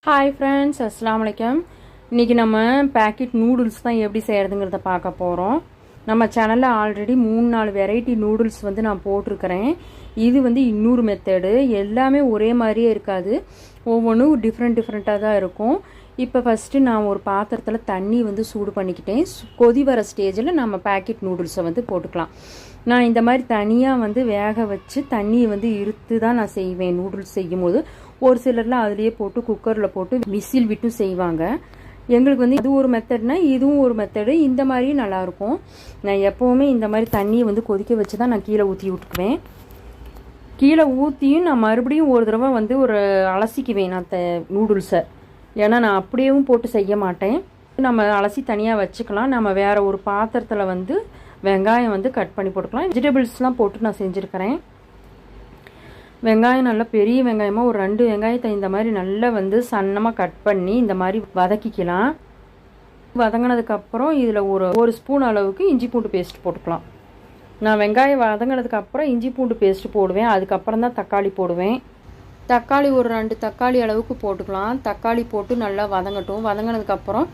Hi friends, அஸ்ஸலாமு அலைக்கும். இன்றைக்கி நம்ம பேக்கெட் நூடுல்ஸ் தான் எப்படி செய்கிறதுங்கிறத பார்க்க போகிறோம். நம்ம சேனலில் ஆல்ரெடி 3-4 வெரைட்டி நூடுல்ஸ் வந்து நான் போட்டிருக்கிறேன். இது வந்து இன்னொரு மெத்தடு. எல்லாமே ஒரே மாதிரியே இருக்காது, ஒவ்வொன்றும் டிஃப்ரெண்ட்டாக தான் இருக்கும். இப்போ ஃபஸ்ட்டு நான் ஒரு பாத்திரத்தில் தண்ணி வந்து சூடு பண்ணிக்கிட்டேன். கொதி வர ஸ்டேஜில் நம்ம பேக்கெட் நூடுல்ஸை வந்து போட்டுக்கலாம். நான் இந்த மாதிரி தனியாக வந்து வேக வச்சு தண்ணியை வந்து இருத்து தான் நான் செய்வேன். நூடுல்ஸ் செய்யும்போது ஒரு சிலர்லாம் அதுலேயே போட்டு குக்கரில் போட்டு விசில் விட்டு செய்வாங்க. எங்களுக்கு வந்து இது ஒரு மெத்தட்னா இதுவும் ஒரு மெத்தடு. இந்த மாதிரியும் நல்லாயிருக்கும். நான் எப்போவுமே இந்த மாதிரி தண்ணியை வந்து கொதிக்க வச்சு தான் நான் கீழே ஊற்றி விட்டுக்குவேன். கீழே ஊற்றியும் நான் மறுபடியும் ஒரு தடவை வந்து ஒரு அலசிக்குவேன் நான் நூடுல்ஸை. ஏன்னா நான் அப்படியேவும் போட்டு செய்ய மாட்டேன். நம்ம அலசி தனியாக வச்சுக்கலாம். நம்ம வேறு ஒரு பாத்திரத்தில் வந்து வெங்காயம் வந்து கட் பண்ணி போட்டுக்கலாம். வெஜிடபிள்ஸ்லாம் போட்டு நான் செஞ்சுருக்கிறேன். வெங்காயம் நல்லா பெரிய வெங்காயமாக ஒரு 2 வெங்காயத்தை இந்த மாதிரி நல்லா வந்து சன்னமாக கட் பண்ணி இந்த மாதிரி வதக்கிக்கலாம். வதங்கினதுக்கப்புறம் இதில் ஒரு ஸ்பூன் அளவுக்கு இஞ்சி பூண்டு பேஸ்ட் போட்டுக்கலாம். நான் வெங்காயம் வதங்கினதுக்கப்புறம் இஞ்சி பூண்டு பேஸ்ட் போடுவேன். அதுக்கப்புறம் தான் தக்காளி போடுவேன். தக்காளி ஒரு 2 தக்காளி அளவுக்கு போட்டுக்கலாம். தக்காளி போட்டு நல்லா வதங்கட்டும். வதங்கினதுக்கப்புறம்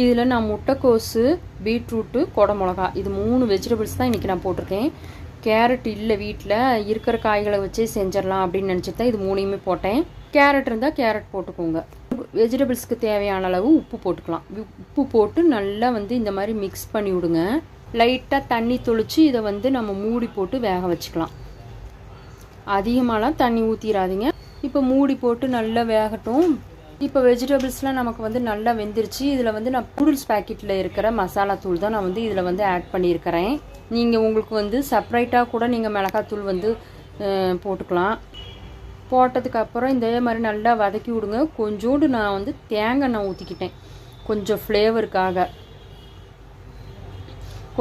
இதில் நான் முட்டைக்கோஸு, பீட்ரூட்டு, குடமிளகா இது 3 வெஜிடபிள்ஸ் தான் இன்றைக்கி நான் போட்டிருக்கேன். கேரட் இல்லை, வீட்டில் இருக்கிற காய்களை வச்சே செஞ்சிடலாம் அப்படின்னு நினச்சிட்டு தான் இது 3யுமே போட்டேன். கேரட் இருந்தால் கேரட் போட்டுக்கோங்க. வெஜிடபிள்ஸ்க்கு தேவையான அளவு உப்பு போட்டுக்கலாம். உப்பு போட்டு நல்லா வந்து இந்த மாதிரி மிக்ஸ் பண்ணி விடுங்க. லைட்டாக தண்ணி தொளிச்சு இதை வந்து நம்ம மூடி போட்டு வேக வச்சுக்கலாம். அதிகமாகலாம் தண்ணி ஊற்றிடாதீங்க. இப்போ மூடி போட்டு நல்லா வேகட்டும். இப்போ வெஜிடபிள்ஸ்லாம் நமக்கு வந்து நல்லா வெந்துருச்சு. இதில் வந்து நான் நூடுல்ஸ் பேக்கெட்டில் இருக்கிற மசாலா தூள் தான் நான் வந்து இதில் வந்து ஆட் பண்ணியிருக்கிறேன். நீங்கள் உங்களுக்கு வந்து செப்ரேட்டாக கூட நீங்கள் மிளகாத்தூள் வந்து போட்டுக்கலாம். போட்டதுக்கப்புறம் இதே மாதிரி நல்லா வதக்கி விடுங்க. கொஞ்சோண்டு நான் வந்து தேங்காய் எண்ணெய் ஊற்றிக்கிட்டேன் கொஞ்சம் ஃப்ளேவருக்காக.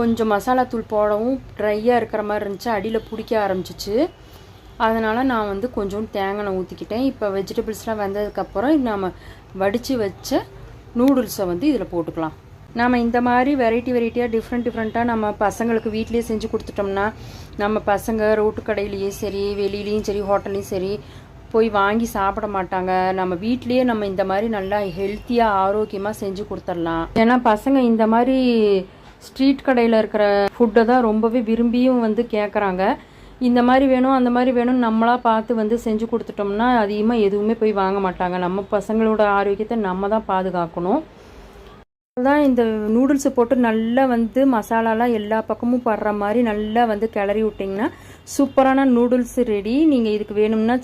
கொஞ்சம் மசாலாத்தூள் போடவும் ட்ரையாக இருக்கிற மாதிரி இருந்துச்சு, அடியில் பிடிக்க ஆரம்பிச்சிச்சு. அதனால் நான் வந்து கொஞ்சோண்டு தேங்காய் எண்ணெய் ஊற்றிக்கிட்டேன். இப்போ வெஜிடபிள்ஸ்லாம் வெந்ததுக்கப்புறம் நம்ம வடித்து வச்ச நூடுல்ஸை வந்து இதில் போட்டுக்கலாம். நம்ம இந்த மாதிரி வெரைட்டியாக டிஃப்ரெண்ட்டாக நம்ம பசங்களுக்கு வீட்லேயே செஞ்சு கொடுத்துட்டோம்னா நம்ம பசங்க ரோட்டு கடையிலையே சரி, வெளியிலையும் சரி, ஹோட்டல்லையும் சரி போய் வாங்கி சாப்பிட மாட்டாங்க. நம்ம வீட்லேயே நம்ம இந்த மாதிரி நல்லா ஹெல்த்தியாக ஆரோக்கியமாக செஞ்சு கொடுத்துடலாம். ஏன்னா பசங்க இந்த மாதிரி ஸ்ட்ரீட் கடையில் இருக்கிற ஃபுட்டை தான் ரொம்பவே விரும்பியும் வந்து கேட்குறாங்க. இந்த மாதிரி வேணும் அந்த மாதிரி வேணும்னு நம்மளாக பார்த்து வந்து செஞ்சு கொடுத்துட்டோம்னா அதிகமாக எதுவுமே போய் வாங்க மாட்டாங்க. நம்ம பசங்களோட ஆரோக்கியத்தை நம்ம தான் பாதுகாக்கணும். அதுதான் இந்த நூடுல்ஸை போட்டு நல்லா வந்து மசாலாலாம் எல்லா பக்கமும் படுற மாதிரி நல்லா வந்து கிளறி விட்டிங்கன்னா சூப்பரான நூடுல்ஸ் ரெடி. நீங்கள் இதுக்கு வேணும்னா